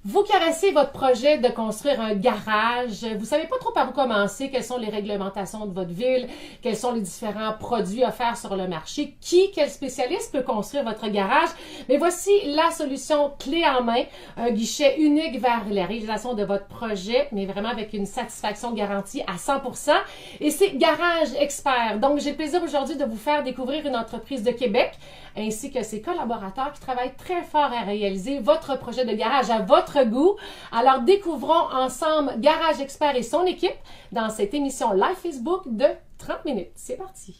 Vous caressez votre projet de construire un garage. Vous savez pas trop par où commencer, quelles sont les réglementations de votre ville, quels sont les différents produits offerts sur le marché, quel spécialiste peut construire votre garage. Mais voici la solution clé en main, un guichet unique vers la réalisation de votre projet, mais vraiment avec une satisfaction garantie à 100%. Et c'est Garage Expert. Donc, j'ai le plaisir aujourd'hui de vous faire découvrir une entreprise de Québec, ainsi que ses collaborateurs qui travaillent très fort à réaliser votre projet de garage à votre goût. Alors, découvrons ensemble Garage Expert et son équipe dans cette émission live Facebook de 30 minutes. C'est parti!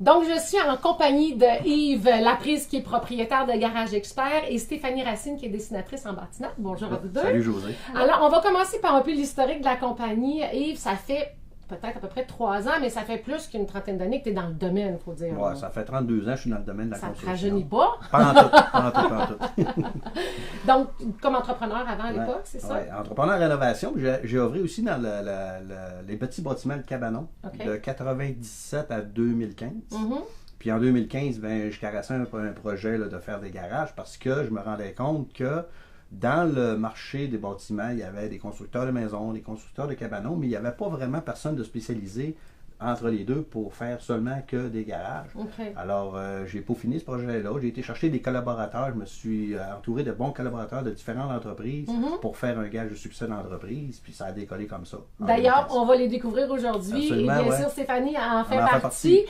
Donc, je suis en compagnie de Yves Laprise, qui est propriétaire de Garage Expert, et Stéphanie Racine, qui est dessinatrice en bâtiment. Bonjour à vous deux. Salut, José. Alors, on va commencer par un peu l'historique de la compagnie. Yves, ça fait peut-être à peu près 3 ans, mais ça fait plus qu'une trentaine d'années que tu es dans le domaine, il faut dire. Ouais, ça fait 32 ans que je suis dans le domaine de la construction. Ça ne rajeunit pas. Pas en tout. Donc, comme entrepreneur avant à l'époque, c'est ça? Oui, entrepreneur en rénovation. J'ai œuvré aussi dans les petits bâtiments de Cabanon, de 97 à 2015. Puis en 2015, je caressais un projet là, de faire des garages parce que je me rendais compte que dans le marché des bâtiments, il y avait des constructeurs de maisons, des constructeurs de cabanons, mais il n'y avait pas vraiment personne de spécialisé entre les deux pour faire seulement que des garages. Alors, j'ai peaufiné ce projet-là. J'ai été chercher des collaborateurs. Je me suis entouré de bons collaborateurs de différentes entreprises pour faire un gage de succès d'entreprise. Puis ça a décollé comme ça. D'ailleurs, on va les découvrir aujourd'hui. Et bien sûr, Stéphanie en fait partie.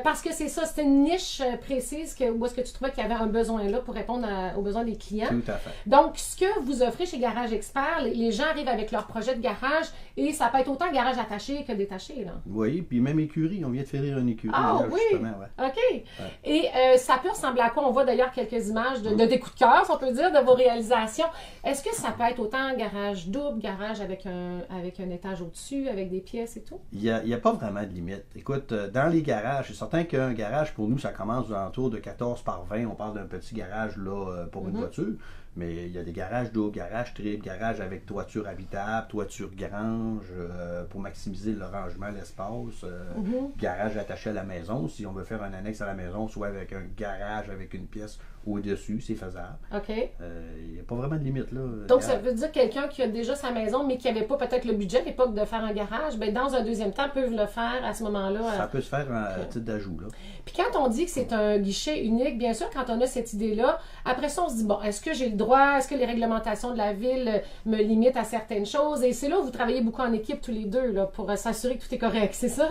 Parce que c'est ça, c'est une niche précise où est-ce que tu trouvais qu'il y avait un besoin là pour répondre aux besoins des clients. Tout à fait. Donc, ce que vous offrez chez Garage Expert, les gens arrivent avec leur projet de garage et ça peut être autant garage attaché que détaché, là. Oui. Puis même écurie, on vient de faire une écurie. Ah là, oui! Ouais. OK. Ouais. Et ça peut ressembler à quoi? On voit d'ailleurs quelques images de tes coups de cœur, si on peut dire, de vos réalisations. Est-ce que ça peut être autant garage double, garage avec un étage au-dessus, avec des pièces et tout? Il n'y a pas vraiment de limite. Écoute, dans les garages, c'est certain qu'un garage, pour nous, ça commence aux alentours de 14 par 20. On parle d'un petit garage là pour une voiture. Mais il y a des garages doubles, garages triples, garages avec toiture habitable, toiture grange, pour maximiser le rangement, l'espace. Garage attaché à la maison, si on veut faire un annexe à la maison, soit avec un garage avec une pièce au-dessus, c'est faisable. OK. Il n'y a pas vraiment de limite, là. Donc, ça veut dire quelqu'un qui a déjà sa maison, mais qui n'avait pas peut-être le budget à l'époque de faire un garage, bien, dans un deuxième temps, peuvent le faire à ce moment-là. Ça peut se faire en titre d'ajout, là. Puis quand on dit que c'est un guichet unique, bien sûr, quand on a cette idée-là, après ça, on se dit, bon, est-ce que j'ai le droit, est-ce que les réglementations de la ville me limitent à certaines choses? Et c'est là où vous travaillez beaucoup en équipe tous les deux, là, pour s'assurer que tout est correct, c'est ça?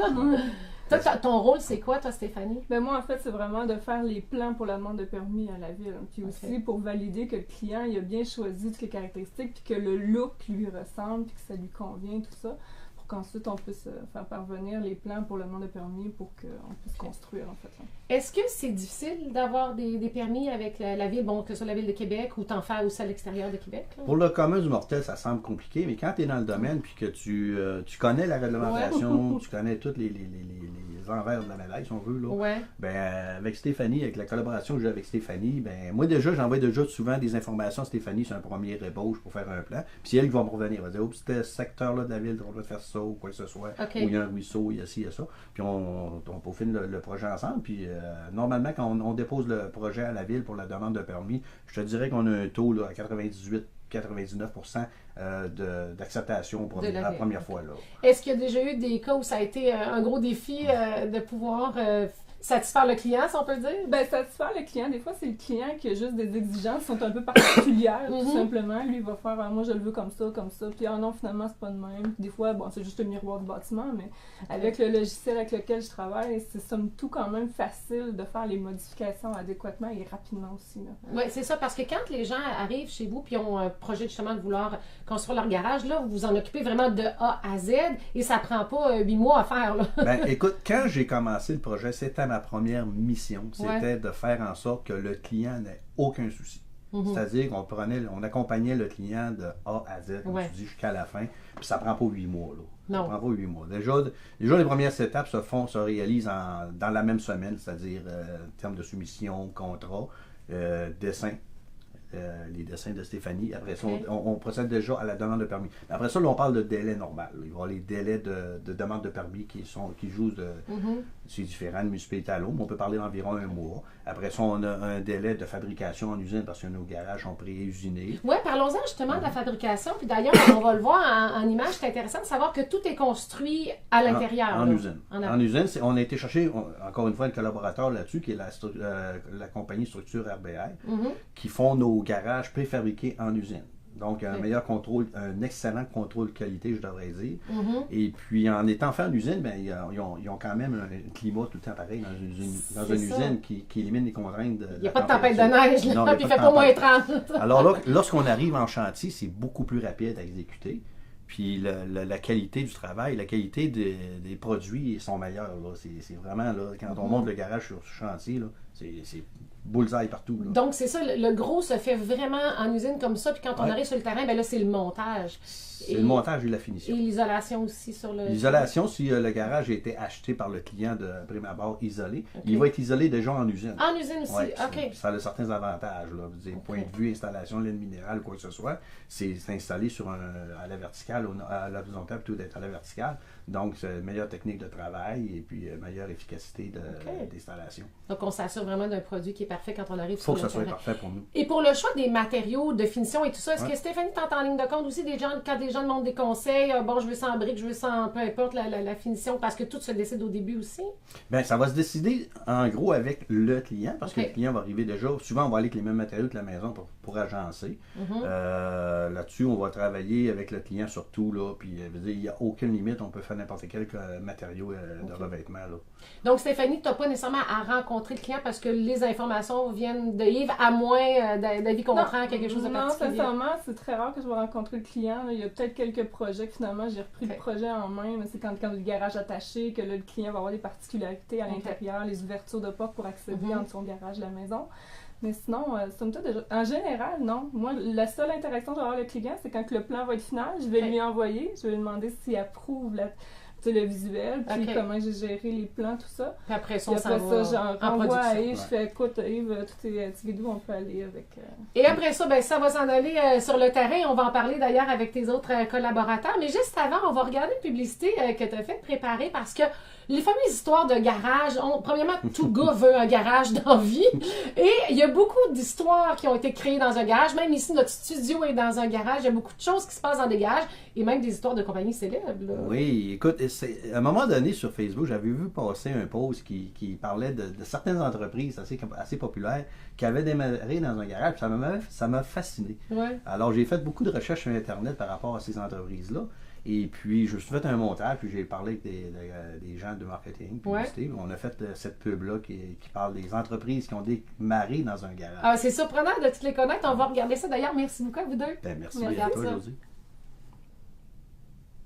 Toi, ton rôle, c'est quoi, toi, Stéphanie? Ben moi, en fait, c'est vraiment de faire les plans pour la demande de permis à la ville. Puis aussi pour valider que le client il a bien choisi toutes les caractéristiques, puis que le look lui ressemble, puis que ça lui convient, tout ça, pour qu'ensuite on puisse faire parvenir les plans pour la demande de permis pour qu'on puisse construire, en fait. Là. Est-ce que c'est difficile d'avoir des permis avec la ville, bon, que ce soit la ville de Québec ou t'en faire aussi à l'extérieur de Québec? Là? Pour le commun du mortel, ça semble compliqué, mais quand tu es dans le domaine puis que tu connais la réglementation, tu connais tous les envers de la médaille, si on veut, là, ben, avec Stéphanie, avec la collaboration que j'ai avec Stéphanie, ben, moi déjà, j'envoie déjà souvent des informations à Stéphanie sur un premier ébauche pour faire un plan. Puis c'est elle qui va me revenir. Elle va dire, oh, c'était ce secteur-là de la ville, on doit faire ça ou quoi que ce soit. Ou il y a un ruisseau, il y a ci, il y a ça. Puis on peaufine le projet ensemble. Puis normalement, quand on dépose le projet à la ville pour la demande de permis, je te dirais qu'on a un taux là, à 99% d'acceptation pour la première fois. Est-ce qu'il y a déjà eu des cas où ça a été un gros défi de pouvoir satisfaire le client, si on peut dire? Ben, satisfaire le client, des fois, c'est le client qui a juste des exigences qui sont un peu particulières, tout simplement. Lui, il va faire moi, je le veux comme ça. Puis, non, finalement, c'est pas de même. Puis, des fois, bon, c'est juste un miroir du bâtiment, mais avec le logiciel avec lequel je travaille, c'est somme tout quand même facile de faire les modifications adéquatement et rapidement aussi. Oui, c'est ça, parce que quand les gens arrivent chez vous puis ont un projet justement de vouloir construire leur garage, là, vous vous en occupez vraiment de A à Z et ça prend pas 8 mois à faire. Là. Ben, écoute, quand j'ai commencé le projet, c'était ma première mission. C'était de faire en sorte que le client n'ait aucun souci. C'est-à-dire on accompagnait le client de A à Z, comme tu dis, jusqu'à la fin. Puis ça prend pas 8 mois, là. Non. Ça prend pas 8 mois. Déjà, les premières étapes se réalisent dans la même semaine, c'est-à-dire en termes de soumission, contrat, dessin. Les dessins de Stéphanie. Après ça, on procède déjà à la demande de permis. Après ça, là, on parle de délai normal. Il va y avoir les délais de demande de permis qui jouent c'est différent de municipalité à l'autre, mais on peut parler d'environ 1 mois. Après ça, on a un délai de fabrication en usine parce que nos garages sont pré-usinés. Oui, parlons-en justement de la fabrication. Puis d'ailleurs, on va le voir en image. C'est intéressant de savoir que tout est construit à l'intérieur. En usine. En usine, on a été chercher, encore une fois, un collaborateur là-dessus, qui est la compagnie Structure RBR, qui font nos garages préfabriqués en usine. Donc, un meilleur contrôle, un excellent contrôle qualité, je devrais dire. Et puis, en étant fait en usine, ben, ils ont quand même un climat tout le temps pareil dans une usine qui élimine les contraintes de. Il n'y a pas de tempête de neige, là, puis il ne fait pas moins 30. Alors là, lorsqu'on arrive en chantier, c'est beaucoup plus rapide à exécuter. Puis la qualité du travail, la qualité des produits sont meilleures. C'est vraiment, là, quand on monte le garage sur ce chantier, là, c'est bullseye partout. Là. Donc, c'est ça, le gros se fait vraiment en usine comme ça, puis quand on arrive sur le terrain, ben là, c'est le montage. C'est le montage et la finition. Et l'isolation aussi sur le... L'isolation, si le garage a été acheté par le client de prime abord isolé, il va être isolé déjà en usine. En usine aussi, OK. Ça a certains avantages. Là. Point de vue, installation de laine minérale ou quoi que ce soit, c'est installé à la verticale, à l'horizontale plutôt d'être à la verticale. Donc, c'est une meilleure technique de travail et puis meilleure efficacité d'installation. Donc, on s'assure vraiment d'un produit qui est parfait quand on arrive sur le terrain. Il faut que ça soit parfait pour nous. Et pour le choix des matériaux de finition et tout ça, est-ce que Stéphanie t'entend en ligne de compte aussi quand des gens demandent des conseils, bon, je veux ça en briques, je veux ça en peu importe la finition, parce que tout se décide au début aussi? Bien, ça va se décider en gros avec le client, parce que le client va arriver déjà, souvent on va aller avec les mêmes matériaux que la maison pour agencer. Là-dessus, on va travailler avec le client surtout, là, puis il n'y a aucune limite, on peut faire n'importe quel matériau de revêtement. Là. Donc, Stéphanie, tu n'as pas nécessairement à rencontrer le client parce que les informations viennent de Yves, à moins d'Avis Contrant, quelque chose de particulier. Non, sincèrement, c'est très rare que je vais rencontrer le client. Là. Il y a peut-être quelques projets que finalement, j'ai repris le projet en main. Mais c'est quand le garage attaché, que là, le client va avoir des particularités à l'intérieur, les ouvertures de portes pour accéder entre son garage et la maison. Mais sinon, en général, non. Moi, la seule interaction que je vais avoir avec le client, c'est quand le plan va être final, je vais lui envoyer, je vais lui demander s'il approuve le visuel, puis comment j'ai géré les plans, tout ça. Puis après ça, j'en renvoie à Yves, je fais écoute, Yves, tout est guidou, on peut aller avec. Et après ça, ben ça va s'en aller sur le terrain. On va en parler d'ailleurs avec tes autres collaborateurs. Mais juste avant, on va regarder une publicité que tu as fait préparer parce que les fameuses histoires de garage, premièrement, tout gars veut un garage dans la vie. Et il y a beaucoup d'histoires qui ont été créées dans un garage. Même ici, notre studio est dans un garage. Il y a beaucoup de choses qui se passent dans des garages et même des histoires de compagnies célèbres. Là. Oui, écoute, à un moment donné sur Facebook, j'avais vu passer un post qui parlait de certaines entreprises assez populaires qui avaient démarré dans un garage. Ça m'a fasciné. Ouais. Alors, j'ai fait beaucoup de recherches sur Internet par rapport à ces entreprises-là. Et puis, je me suis fait un montage, puis j'ai parlé avec des gens de marketing, publicité. On a fait cette pub-là qui parle des entreprises qui ont démarré dans un garage. Ah, c'est surprenant de toutes les connaître. On va regarder ça. D'ailleurs, merci beaucoup à vous deux. Merci à toi, Josie.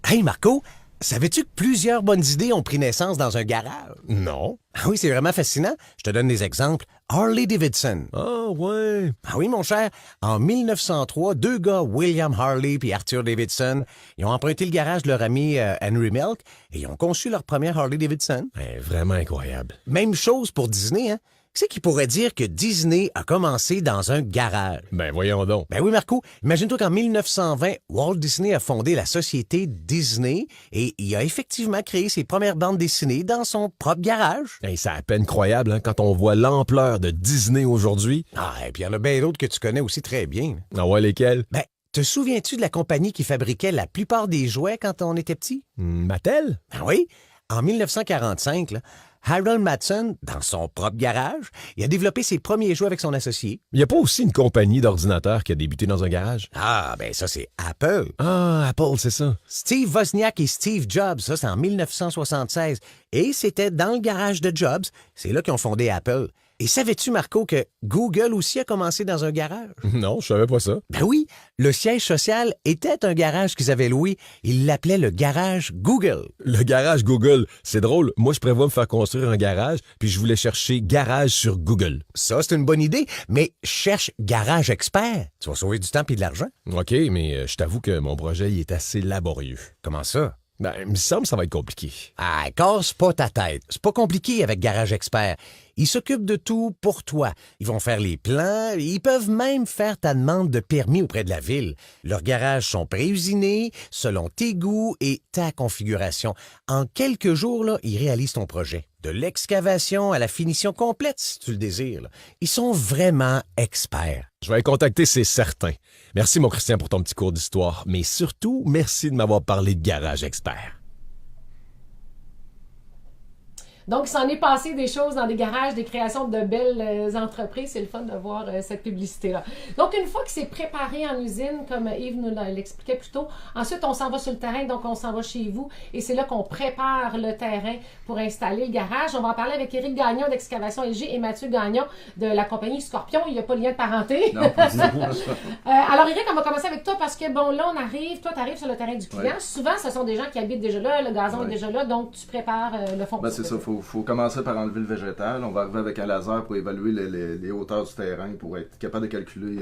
Hey, Marco! Savais-tu que plusieurs bonnes idées ont pris naissance dans un garage? Non. Ah oui, c'est vraiment fascinant. Je te donne des exemples. Harley-Davidson. Ah ouais. Ah oui, mon cher. En 1903, deux gars, William Harley et Arthur Davidson, ils ont emprunté le garage de leur ami Henry Melk et ils ont conçu leur première Harley-Davidson. Vraiment incroyable. Même chose pour Disney, hein? Qui c'est qui pourrait dire que Disney a commencé dans un garage? Ben voyons donc. Ben oui, Marco. Imagine-toi qu'en 1920, Walt Disney a fondé la société Disney et il a effectivement créé ses premières bandes dessinées dans son propre garage. Hey, c'est à peine croyable hein, quand on voit l'ampleur de Disney aujourd'hui. Ah, et puis il y en a bien d'autres que tu connais aussi très bien. Ah ouais, lesquels? Ben, te souviens-tu de la compagnie qui fabriquait la plupart des jouets quand on était petit? Mattel? Ben oui. En 1945, là, Harold Matson, dans son propre garage, il a développé ses premiers jouets avec son associé. Il n'y a pas aussi une compagnie d'ordinateurs qui a débuté dans un garage? Ah, ben ça, c'est Apple. Ah, Apple, c'est ça. Steve Wozniak et Steve Jobs, ça, c'est en 1976. Et c'était dans le garage de Jobs. C'est là qu'ils ont fondé Apple. Et savais-tu, Marco, que Google aussi a commencé dans un garage? Non, je savais pas ça. Ben oui, le siège social était un garage qu'ils avaient loué. Ils l'appelaient le garage Google. Le garage Google, c'est drôle. Moi, je prévois me faire construire un garage, puis je voulais chercher garage sur Google. Ça, c'est une bonne idée, mais cherche Garage Expert. Tu vas sauver du temps et de l'argent. OK, mais je t'avoue que mon projet il est assez laborieux. Comment ça? Ben, il me semble que ça va être compliqué. Ah, casse pas ta tête. C'est pas compliqué avec Garage Expert. Ils s'occupent de tout pour toi. Ils vont faire les plans. Ils peuvent même faire ta demande de permis auprès de la ville. Leurs garages sont pré-usinés, selon tes goûts et ta configuration. En quelques jours, là, ils réalisent ton projet. De l'excavation à la finition complète, si tu le désires. Là. Ils sont vraiment experts. Je vais les contacter, c'est certain. Merci, mon Christian, pour ton petit cours d'histoire. Mais surtout, merci de m'avoir parlé de Garage Expert. Donc, il s'en est passé des choses dans des garages, des créations de belles entreprises. C'est le fun de voir cette publicité-là. Donc, une fois que c'est préparé en usine, comme Yves nous l'expliquait plus tôt, ensuite, on s'en va sur le terrain, donc on s'en va chez vous. Et c'est là qu'on prépare le terrain pour installer le garage. On va en parler avec Éric Gagnon d'Excavation LG et Mathieu Gagnon de la compagnie Scorpion. Il n'y a pas de lien de parenté. Non, pas du tout. Alors, Éric, on va commencer avec toi parce que, bon, là, on arrive, toi, tu arrives sur le terrain du client. Ouais. Souvent, ce sont des gens qui habitent déjà là, le gazon est déjà là, donc tu prépares le fond. Ben, c'est ça, faut commencer par enlever le végétal. On va arriver avec un laser pour évaluer les hauteurs du terrain pour être capable de calculer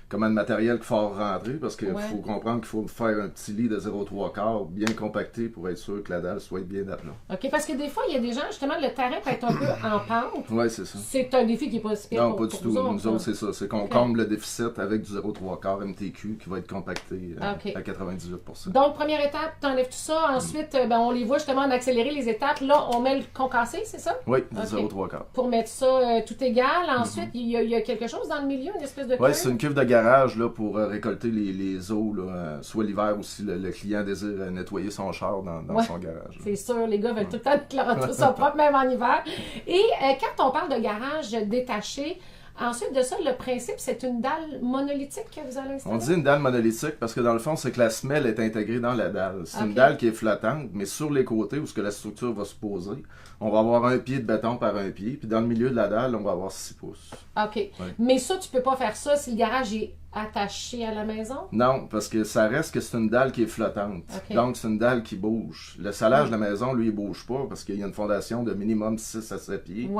comment de matériel qu'il faut rentrer parce qu'il faut comprendre qu'il faut faire un petit lit de 0,3 quarts bien compacté pour être sûr que la dalle soit bien à plat. OK, parce que des fois, il y a des gens, justement, le terrain peut être un peu en pente. Oui, c'est ça. C'est un défi qui n'est pas si pire Non, pour pas du tout. Nous autres, c'est ça. C'est qu'on comble le déficit avec du 0,3 quart MTQ qui va être compacté à 98%. Donc, première étape, tu enlèves tout ça. Ensuite, on les voit justement en accélérer les étapes. Là, on met le concassé, c'est ça? Oui, du 0,3 quart. Pour mettre ça tout égal. Ensuite, il y a quelque chose dans le milieu, une espèce de cuve? Oui, c'est une cuve de garage là, pour récolter les eaux. Là, soit l'hiver ou si le client désire nettoyer son char dans son garage. C'est sûr, les gars veulent tout le temps que leur auto soit propre, même en hiver. Et quand on parle de garage détaché, ensuite de ça, le principe, c'est une dalle monolithique que vous allez installer? On dit une dalle monolithique parce que dans le fond, c'est que la semelle est intégrée dans la dalle. C'est une dalle qui est flottante, mais sur les côtés où ce que la structure va se poser, on va avoir un pied de béton par un pied, puis dans le milieu de la dalle, on va avoir 6 pouces. OK. Ouais. Mais ça, tu peux pas faire ça si le garage est attaché à la maison? Non, parce que ça reste que c'est une dalle qui est flottante. Okay. Donc, c'est une dalle qui bouge. Le salage de la maison, lui, il bouge pas parce qu'il y a une fondation de minimum 6 à 7 pieds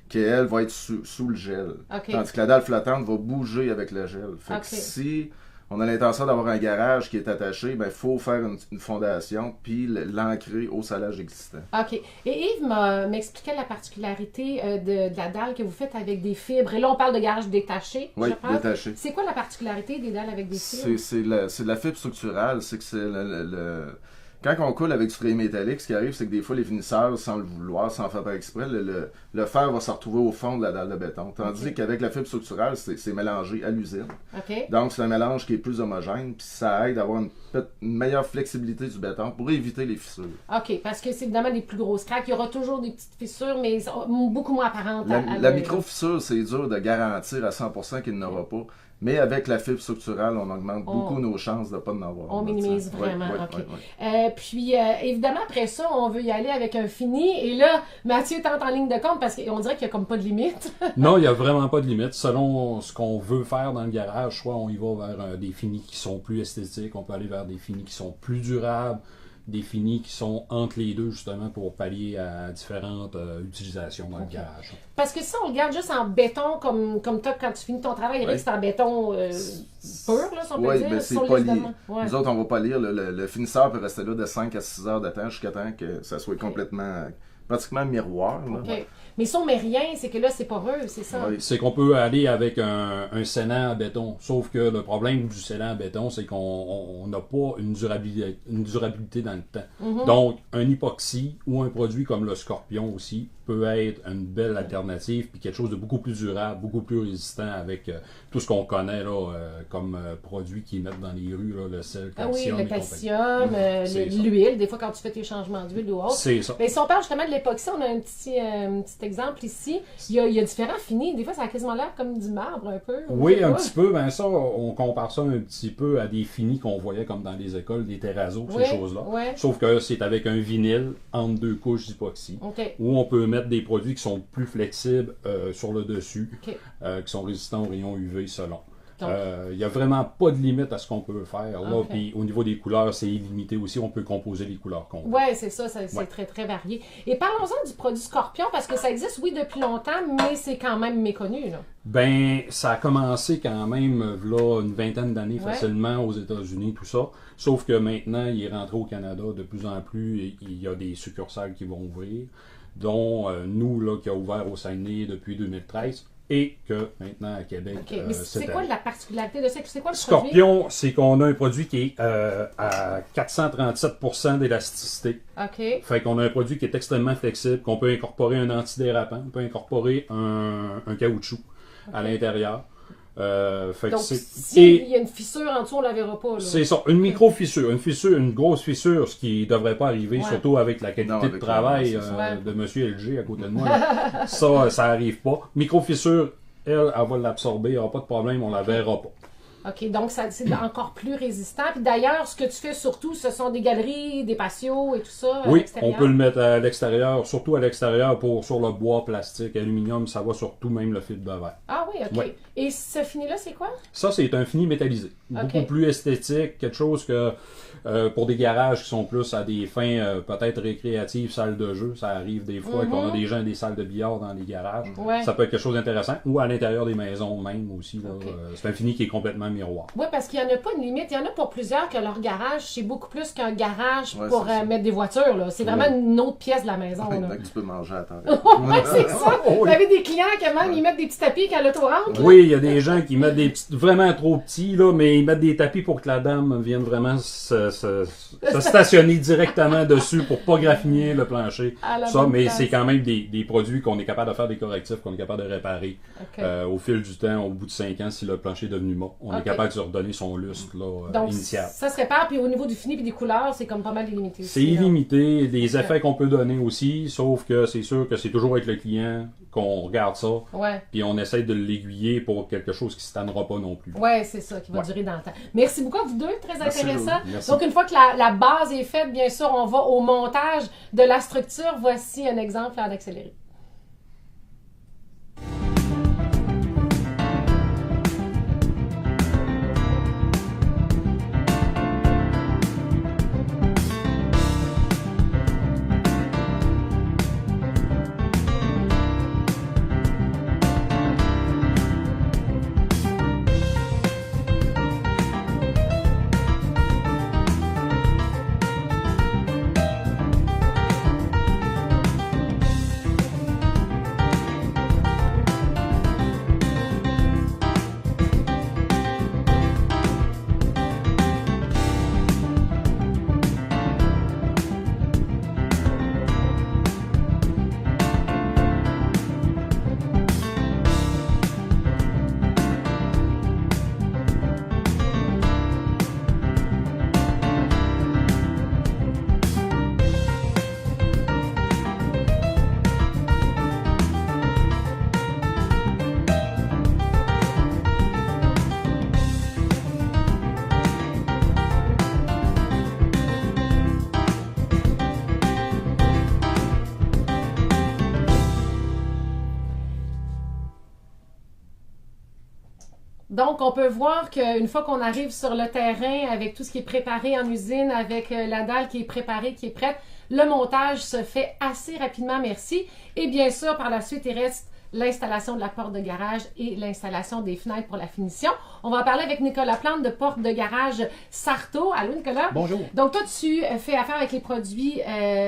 qui, elle, va être sous le gel. Okay. Tandis que la dalle flottante va bouger avec le gel. Fait que si on a l'intention d'avoir un garage qui est attaché, il faut faire une fondation puis l'ancrer au salage existant. OK. Et Yves m'expliquait la particularité de la dalle que vous faites avec des fibres. Et là, on parle de garage détaché. Oui, détaché. C'est quoi la particularité des dalles avec des fibres? C'est la fibre structurale. C'est que c'est quand on coule avec du frais métallique, ce qui arrive, c'est que des fois, les finisseurs, sans le vouloir, sans faire par exprès, le fer va se retrouver au fond de la dalle de béton. Tandis qu'avec la fibre structurale, c'est mélangé à l'usine. Donc, c'est un mélange qui est plus homogène, puis ça aide à avoir une meilleure flexibilité du béton pour éviter les fissures. OK, parce que c'est évidemment des plus grosses craques. Il y aura toujours des petites fissures, mais beaucoup moins apparentes. La micro-fissure, c'est dur de garantir à 100% qu'il n'y en aura pas. Mais avec la fibre structurale, on augmente beaucoup nos chances de ne pas en avoir. On minimise vraiment. Puis, évidemment, après ça, on veut y aller avec un fini. Et là, Mathieu tente en ligne de compte parce qu'on dirait qu'il n'y a comme pas de limite. Non, il n'y a vraiment pas de limite. Selon ce qu'on veut faire dans le garage, soit on y va vers des finis qui sont plus esthétiques, on peut aller vers des finis qui sont plus durables, des finis qui sont entre les deux, justement, pour pallier à différentes utilisations dans le garage. Parce que si on regarde juste en béton, comme toi, quand tu finis ton travail, Eric, c'est en béton pur, là, si on peut dire. Oui, mais c'est poli. Nous autres, on va polir. Le finisseur peut rester là de 5 à 6 heures de temps jusqu'à temps que ça soit complètement, pratiquement miroir. Là. Mais si on met rien, c'est que là, c'est poreux, c'est ça? Oui. C'est qu'on peut aller avec un scellant en béton. Sauf que le problème du scellant en béton, c'est qu'on n'a pas une durabilité dans le temps. Donc, un époxy ou un produit comme le Scorpion aussi peut être une belle alternative, puis quelque chose de beaucoup plus durable, beaucoup plus résistant avec tout ce qu'on connaît là, comme produits qu'ils mettent dans les rues, là, le sel, calcium. Oui, le calcium, l'huile, des fois quand tu fais tes changements d'huile ou autre. C'est ça. Mais si on parle justement de l'époxy, on a un petit exemple ici. Il y a différents finis. Des fois, ça a quasiment l'air comme du marbre un peu. Oui, un petit peu. Ben ça, on compare ça un petit peu à des finis qu'on voyait comme dans les écoles, des terrazos, ces choses-là. Ouais. Sauf que c'est avec un vinyle entre 2 couches d'époxy. Où on peut mettre des produits qui sont plus flexibles sur le dessus, qui sont résistants aux rayons UV selon. Il n'y a vraiment pas de limite à ce qu'on peut faire. Là. Puis au niveau des couleurs, c'est illimité aussi. On peut composer les couleurs qu'on veut. Oui, c'est ça. C'est très, très varié. Et parlons-en du produit Scorpion, parce que ça existe, oui, depuis longtemps, mais c'est quand même méconnu. Là. Ben, ça a commencé quand même, là, une vingtaine d'années facilement aux États-Unis, tout ça. Sauf que maintenant, il est rentré au Canada de plus en plus. Il y a des succursales qui vont ouvrir, dont nous, là, qui a ouvert au Saguenay depuis 2013. Et que maintenant à Québec. Mais c'est quoi la particularité de ça? C'est quoi le Scorpion, c'est qu'on a un produit qui est à 437% d'élasticité. Fait qu'on a un produit qui est extrêmement flexible, qu'on peut incorporer un antidérapant, on peut incorporer un caoutchouc à l'intérieur. Donc, s'il y a une fissure en dessous, on ne la verra pas. C'est ça, une micro-fissure, une grosse fissure, ce qui ne devrait pas arriver, surtout avec la qualité de travail de M. LG à côté de moi. Ça n'arrive pas. Micro-fissure, elle va l'absorber, il n'y aura pas de problème, on ne la verra pas. OK, donc c'est encore plus résistant. Puis d'ailleurs, ce que tu fais surtout, ce sont des galeries, des patios et tout ça à l'extérieur. On peut le mettre à l'extérieur, surtout à l'extérieur sur le bois, plastique, aluminium, ça va sur tout, même le fil de verre. Ah oui, OK. Ouais. Et ce fini-là, c'est quoi? Ça, c'est un fini métallisé. Beaucoup plus esthétique, quelque chose que pour des garages qui sont plus à des fins peut-être récréatives, salles de jeu. Ça arrive des fois qu'on a des gens des salles de billard dans les garages. Ça peut être quelque chose d'intéressant. Ou à l'intérieur des maisons même aussi. C'est un fini qui est complètement miroir. Oui, parce qu'il n'y en a pas une limite. Il y en a pour plusieurs que leur garage, c'est beaucoup plus qu'un garage pour mettre des voitures. Là. C'est vraiment une autre pièce de la maison. Là. Tu peux manger à temps. Oui, c'est ça. Vous avez des clients qui même ils mettent des petits tapis quand l'auto rentre. Oui, il y a des gens qui mettent des petits, vraiment trop petits, là, mais ils mettent des tapis pour que la dame vienne vraiment se stationner directement dessus pour pas graffiner le plancher. Ça, mais c'est quand même des produits qu'on est capable de faire des correctifs, qu'on est capable de réparer au fil du temps, au bout de 5 ans, si le plancher est devenu mort. On est capable de se redonner son lustre là, initial. Ça se répare, puis au niveau du fini et des couleurs, c'est comme pas mal illimité aussi. C'est illimité, des effets qu'on peut donner aussi, sauf que c'est sûr que c'est toujours avec le client qu'on regarde ça, puis on essaie de l'aiguiller pour quelque chose qui ne se tannera pas non plus. Oui, c'est ça, qui va durer dans le temps. Merci beaucoup à vous deux, très intéressant. Merci. Donc, une fois que la base est faite, bien sûr, on va au montage de la structure. Voici un exemple en accéléré. Donc, on peut voir qu'une fois qu'on arrive sur le terrain, avec tout ce qui est préparé en usine, avec la dalle qui est préparée, qui est prête, le montage se fait assez rapidement, merci. Et bien sûr, par la suite, il reste l'installation de la porte de garage et l'installation des fenêtres pour la finition. On va en parler avec Nicolas Plante de Porte de garage Sarto. Allô, Nicolas? Bonjour. Donc, toi, tu fais affaire avec les produits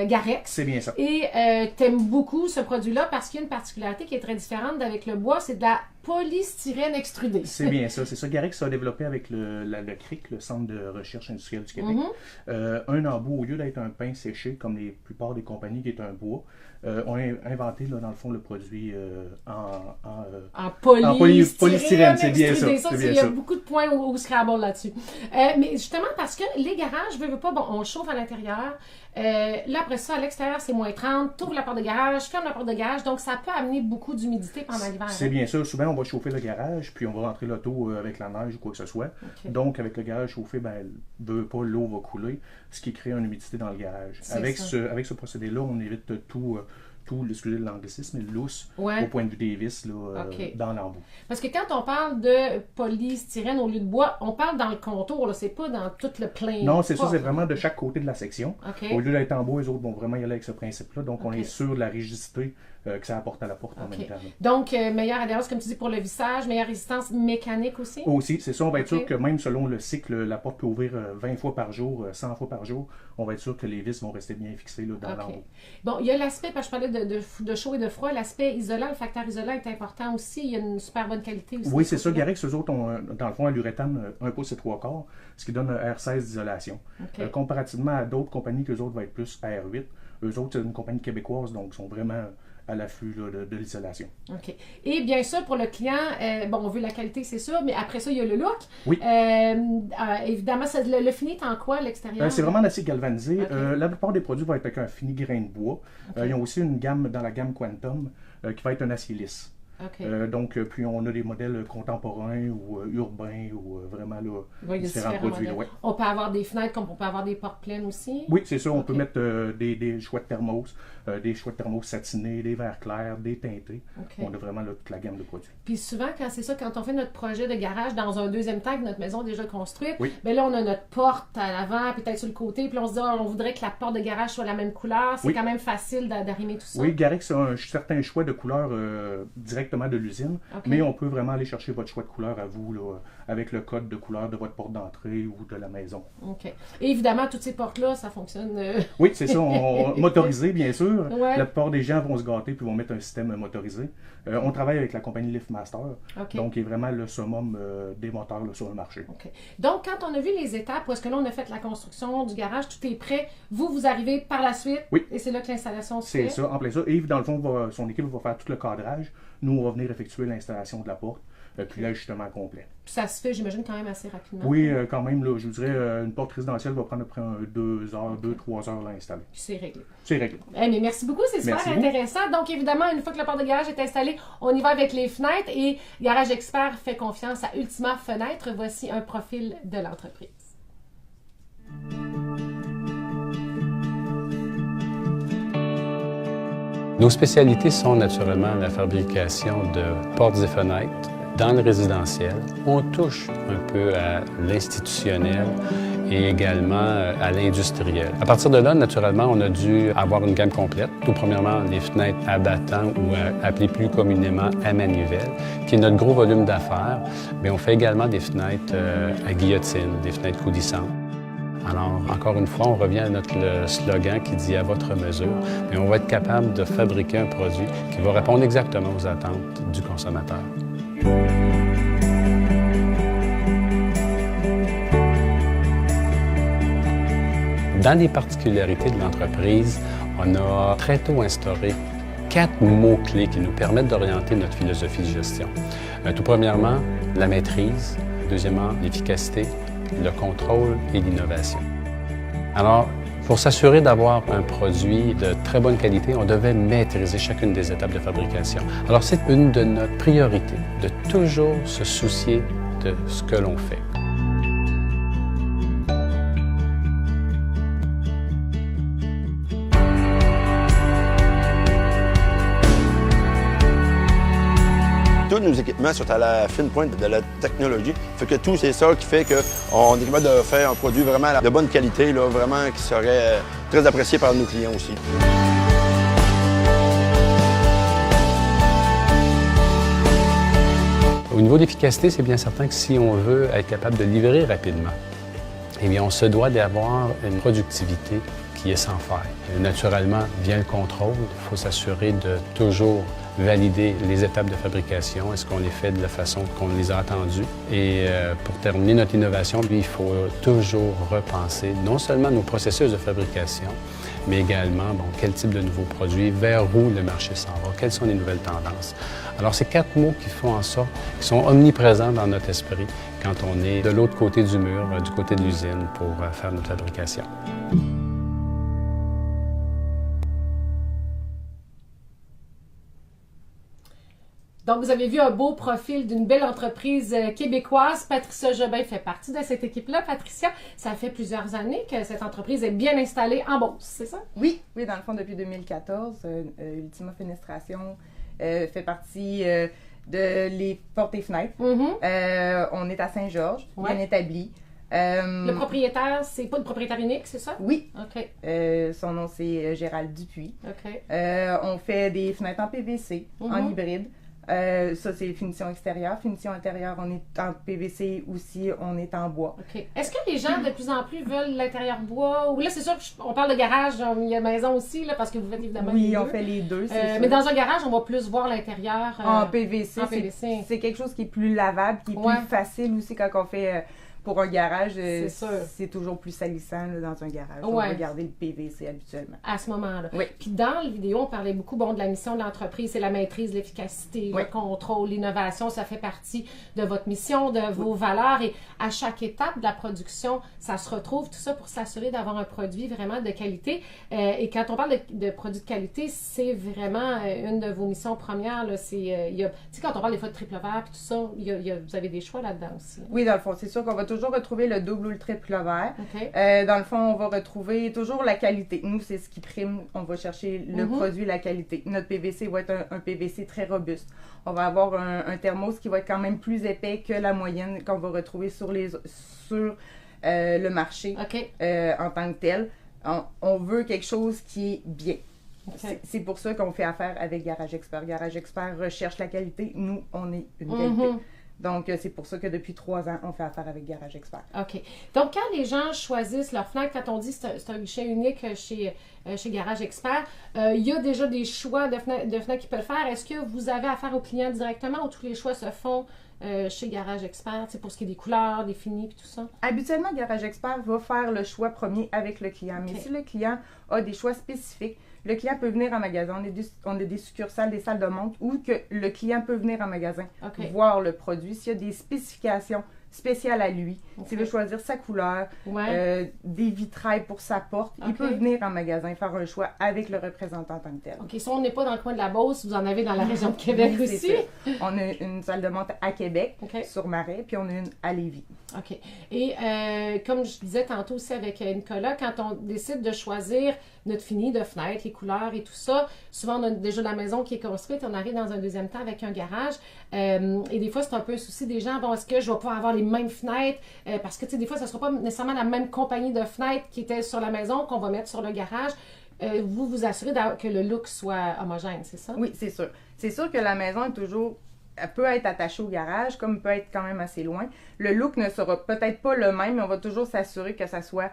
Garex. C'est bien ça. Et tu aimes beaucoup ce produit-là parce qu'il y a une particularité qui est très différente d'avec le bois, c'est de la polystyrène extrudé. C'est bien ça. C'est ça. Garex a développé avec le CRIC, le Centre de recherche industrielle du Québec, un embout, au lieu d'être un pain séché, comme la plupart des compagnies qui est un bois, ont inventé, là, dans le fond, le produit en polystyrène. C'est bien ça. Il y a beaucoup de points au Scrabble là-dessus. Mais justement, parce que les garages, veux pas, bon, on chauffe à l'intérieur. Là, après ça, à l'extérieur, c'est moins 30. T'ouvres la porte de garage, ferme la porte de garage. Donc, ça peut amener beaucoup d'humidité pendant l'hiver. C'est bien ça. Souvent, on va chauffer le garage, puis on va rentrer l'auto avec la neige ou quoi que ce soit. Okay. Donc, avec le garage chauffé, l'eau va couler, ce qui crée une humidité dans le garage. Avec ce procédé-là, on évite tout, excusez l'anglicisme, lousse au point de vue des vis dans l'embout. Parce que quand on parle de polystyrène au lieu de bois, on parle dans le contour, là, c'est pas dans tout le plein. Non, c'est ça, c'est vraiment de chaque côté de la section. Au lieu d'être en bois, les autres vont vraiment y aller avec ce principe-là. Donc, on est sûr de la rigidité que ça apporte à la porte en même temps. Donc, meilleure adhérence, comme tu dis, pour le vissage, meilleure résistance mécanique aussi? Aussi, c'est ça. On va être sûr que même selon le cycle, la porte peut ouvrir 20 fois par jour, 100 fois par jour. On va être sûr que les vis vont rester bien fixées là, dans l'embout. Bon, il y a l'aspect, parce que je parlais de chaud et de froid, l'aspect isolant, le facteur isolant est important aussi. Il y a une super bonne qualité aussi. Oui, c'est ça. Garex, eux autres ont, dans le fond, un l'uréthane 1 pouce et 3 quarts, ce qui donne R16 d'isolation. Comparativement à d'autres compagnies qu'eux autres vont être plus R8, eux autres, c'est une compagnie québécoise, donc ils sont vraiment à l'affût de l'isolation. OK. Et bien sûr, pour le client, on veut la qualité, c'est sûr, mais après ça, il y a le look. Oui. Évidemment, le fini est en quoi, l'extérieur? C'est vraiment en acier galvanisé. La plupart des produits vont être avec un fini grain de bois. Ils ont aussi une gamme, dans la gamme Quantum, qui va être un acier lisse. Donc, puis on a des modèles contemporains ou urbains ou vraiment différents produits. On peut avoir des fenêtres comme on peut avoir des portes pleines aussi? Oui, c'est ça. On peut mettre des choix de thermos, satinés, des verres clairs, des teintés. On a vraiment toute la gamme de produits. Puis souvent, quand on fait notre projet de garage dans un deuxième temps que notre maison est déjà construite, là, on a notre porte à l'avant, puis peut-être sur le côté, puis on se dit, on voudrait que la porte de garage soit la même couleur. C'est quand même facile d'arrimer tout ça. Oui, Garex a un certain choix de couleurs directement de l'usine, mais on peut vraiment aller chercher votre choix de couleur à vous, là, avec le code de couleur de votre porte d'entrée ou de la maison. OK. Et évidemment, toutes ces portes-là, ça fonctionne... Oui, c'est ça. Motorisé, bien sûr. La plupart des gens vont se gâter puis vont mettre un système motorisé. On travaille avec la compagnie LiftMaster, donc qui est vraiment le summum des moteurs là, sur le marché. Donc, quand on a vu les étapes, où est-ce que là, on a fait la construction du garage, tout est prêt, vous arrivez par la suite, et c'est là que l'installation se fait. C'est ça, en plein ça. Yves, dans le fond, son équipe va faire tout le cadrage. Nous, on va venir effectuer l'installation de la porte, puis l'ajustement complet. Puis ça se fait, j'imagine, quand même assez rapidement. Oui, quand même, là, je vous dirais, une porte résidentielle va prendre à peu près 2-3 heures à l'installer. Puis c'est réglé. C'est réglé. Mais merci beaucoup, c'est super intéressant. Donc, évidemment, une fois que la porte de garage est installée, on y va avec les fenêtres et Garage Expert fait confiance à Ultima Fenêtres. Voici un profil de l'entreprise. Nos spécialités sont naturellement la fabrication de portes et fenêtres dans le résidentiel. On touche un peu à l'institutionnel et également à l'industriel. À partir de là, naturellement, on a dû avoir une gamme complète. Tout premièrement, les fenêtres à battant ou appelées plus communément à manivelle, qui est notre gros volume d'affaires. Mais on fait également des fenêtres à guillotine, des fenêtres coulissantes. Alors, encore une fois, on revient à notre slogan qui dit « à votre mesure », mais on va être capable de fabriquer un produit qui va répondre exactement aux attentes du consommateur. Dans les particularités de l'entreprise, on a très tôt instauré 4 mots-clés qui nous permettent d'orienter notre philosophie de gestion. Tout premièrement, la maîtrise. Deuxièmement, l'efficacité, le contrôle et l'innovation. Alors, pour s'assurer d'avoir un produit de très bonne qualité, on devait maîtriser chacune des étapes de fabrication. Alors, c'est une de nos priorités, de toujours se soucier de ce que l'on fait. Tous nos équipements sont à la fine pointe de la technologie. Fait que tout c'est ça qui fait qu'on est capable de faire un produit vraiment de bonne qualité, là, vraiment qui serait très apprécié par nos clients aussi. Au niveau d'efficacité, c'est bien certain que si on veut être capable de livrer rapidement, eh bien, on se doit d'avoir une productivité qui est sans faille. Naturellement, vient le contrôle. Il faut s'assurer de toujours valider les étapes de fabrication. Est-ce qu'on les fait de la façon qu'on les a attendues? Et pour terminer notre innovation, il faut toujours repenser non seulement nos processus de fabrication, mais également quel type de nouveaux produits, vers où le marché s'en va, quelles sont les nouvelles tendances. Alors, c'est 4 mots qui font en sorte, qui sont omniprésents dans notre esprit quand on est de l'autre côté du mur, du côté de l'usine, pour faire notre fabrication. Donc, vous avez vu un beau profil d'une belle entreprise québécoise. Patricia Jobin fait partie de cette équipe-là. Patricia, ça fait plusieurs années que cette entreprise est bien installée en Beauce, c'est ça? Oui, dans le fond, depuis 2014, Ultima Fenestration fait partie de les portes et fenêtres. On est à Saint-Georges, bien établi. Le propriétaire, c'est pas le propriétaire unique, c'est ça? Oui. OK. Son nom, c'est Gérald Dupuis. OK. On fait des fenêtres en PVC, en hybride. Ça, c'est finition extérieure. Finition intérieure, on est en PVC aussi, on est en bois. OK. Est-ce que les gens, de plus en plus, veulent l'intérieur bois? Ou là, c'est sûr qu'on parle de garage, il y a maison aussi, là, parce que vous faites évidemment les deux. Oui, on fait les deux, c'est sûr. Mais dans un garage, on va plus voir l'intérieur. En PVC, c'est quelque chose qui est plus lavable, qui est plus facile aussi quand on fait... Pour un garage, c'est toujours plus salissant là, dans un garage. On va garder le PVC habituellement. À ce moment-là. Oui. Puis dans la vidéo, on parlait beaucoup de la mission de l'entreprise, c'est la maîtrise, l'efficacité, le contrôle, l'innovation. Ça fait partie de votre mission, de vos valeurs. Et à chaque étape de la production, ça se retrouve tout ça pour s'assurer d'avoir un produit vraiment de qualité. Et quand on parle de produits de qualité, c'est vraiment une de vos missions premières. Tu sais, quand on parle des fois de triple vert et tout ça, vous avez des choix là-dedans aussi. Oui, dans le fond, c'est sûr qu'on va toujours retrouver le double ou le triple vert. Dans le fond, on va retrouver toujours la qualité. Nous, c'est ce qui prime. On va chercher le produit, la qualité. Notre PVC va être un PVC très robuste. On va avoir un thermos qui va être quand même plus épais que la moyenne qu'on va retrouver sur le marché en tant que tel. On veut quelque chose qui est bien. C'est pour ça qu'on fait affaire avec Garage Expert. Garage Expert recherche la qualité. Nous, on est une qualité. Donc, c'est pour ça que depuis 3 ans, on fait affaire avec Garage Expert. OK. Donc, quand les gens choisissent leur fenêtre, quand on dit que c'est un guichet unique chez Garage Expert, il y a déjà des choix de fenêtres qu'ils peuvent faire. Est-ce que vous avez affaire aux clients directement ou tous les choix se font chez Garage Expert, pour ce qui est des couleurs, des finis et tout ça? Habituellement, Garage Expert va faire le choix premier avec le client. Mais si le client a des choix spécifiques, le client peut venir en magasin. On a des succursales, des salles de montre où que le client peut venir en magasin voir le produit. S'il y a des spécifications spéciales à lui, s'il veut choisir sa couleur, des vitrails pour sa porte, il peut venir en magasin faire un choix avec le représentant en tant que tel. OK. Si on n'est pas dans le coin de la Beauce, vous en avez dans la région de Québec aussi? On a une salle de montre à Québec, sur Marais, puis on a une à Lévis. OK. Et comme je disais tantôt aussi avec Nicolas, quand on décide de choisir notre fini de fenêtre, les couleurs et tout ça, souvent on a déjà la maison qui est construite, on arrive dans un deuxième temps avec un garage. Et des fois, c'est un peu un souci des gens. Bon, est-ce que je vais pouvoir avoir les mêmes fenêtres? Parce que, tu sais, des fois, ça ne sera pas nécessairement la même compagnie de fenêtres qui était sur la maison qu'on va mettre sur le garage. Vous vous assurez que le look soit homogène, c'est ça? Oui, c'est sûr. C'est sûr que la maison est toujours... Elle peut être attachée au garage, comme peut être quand même assez loin. Le look ne sera peut-être pas le même, mais on va toujours s'assurer que ça soit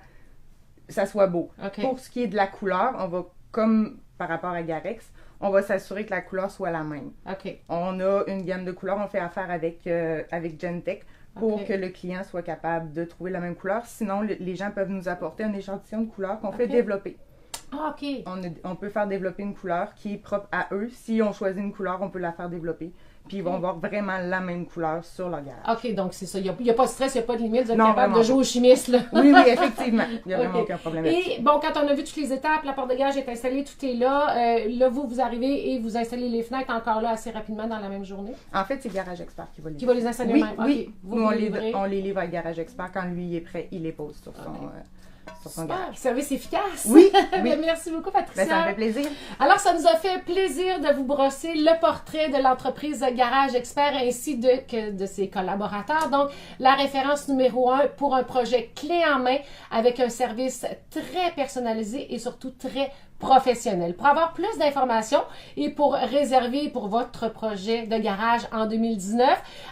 beau. Pour ce qui est de la couleur, on va, comme par rapport à Garex, on va s'assurer que la couleur soit la même. On a une gamme de couleurs, on fait affaire avec Gentech pour que le client soit capable de trouver la même couleur. Sinon, les gens peuvent nous apporter un échantillon de couleurs qu'on fait développer. Ah, OK. On peut faire développer une couleur qui est propre à eux. Si on choisit une couleur, on peut la faire développer. Puis ils vont avoir vraiment la même couleur sur leur garage. OK, donc c'est ça. Il n'y a pas de stress, il n'y a pas de limite. Vous êtes capable de jouer au chimiste, là. Oui, effectivement. Il n'y a vraiment aucun problème. Et bon, quand on a vu toutes les étapes, la porte de garage est installée, tout est là. Là, vous arrivez et vous installez les fenêtres encore là assez rapidement dans la même journée? En fait, c'est Garage Expert qui va les livrer. Qui va les installer même? Oui. Nous, on les livre à Garage Expert. Quand lui est prêt, il les pose sur son... Super, service efficace. Oui. Merci beaucoup, Patricia. Ça me fait plaisir. Alors, ça nous a fait plaisir de vous brosser le portrait de l'entreprise Garage Expert ainsi que de ses collaborateurs. Donc, la référence numéro 1 pour un projet clé en main avec un service très personnalisé et surtout très professionnel. Pour avoir plus d'informations et pour réserver pour votre projet de garage en 2019,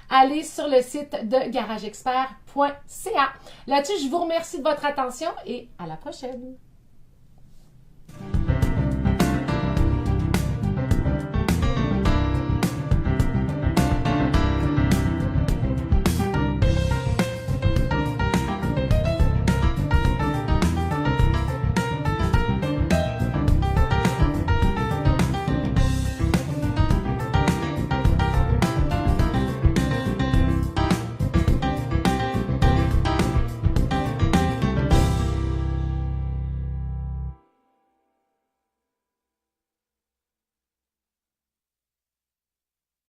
allez sur le site de garageexpert.ca. Là-dessus, je vous remercie de votre attention et à la prochaine.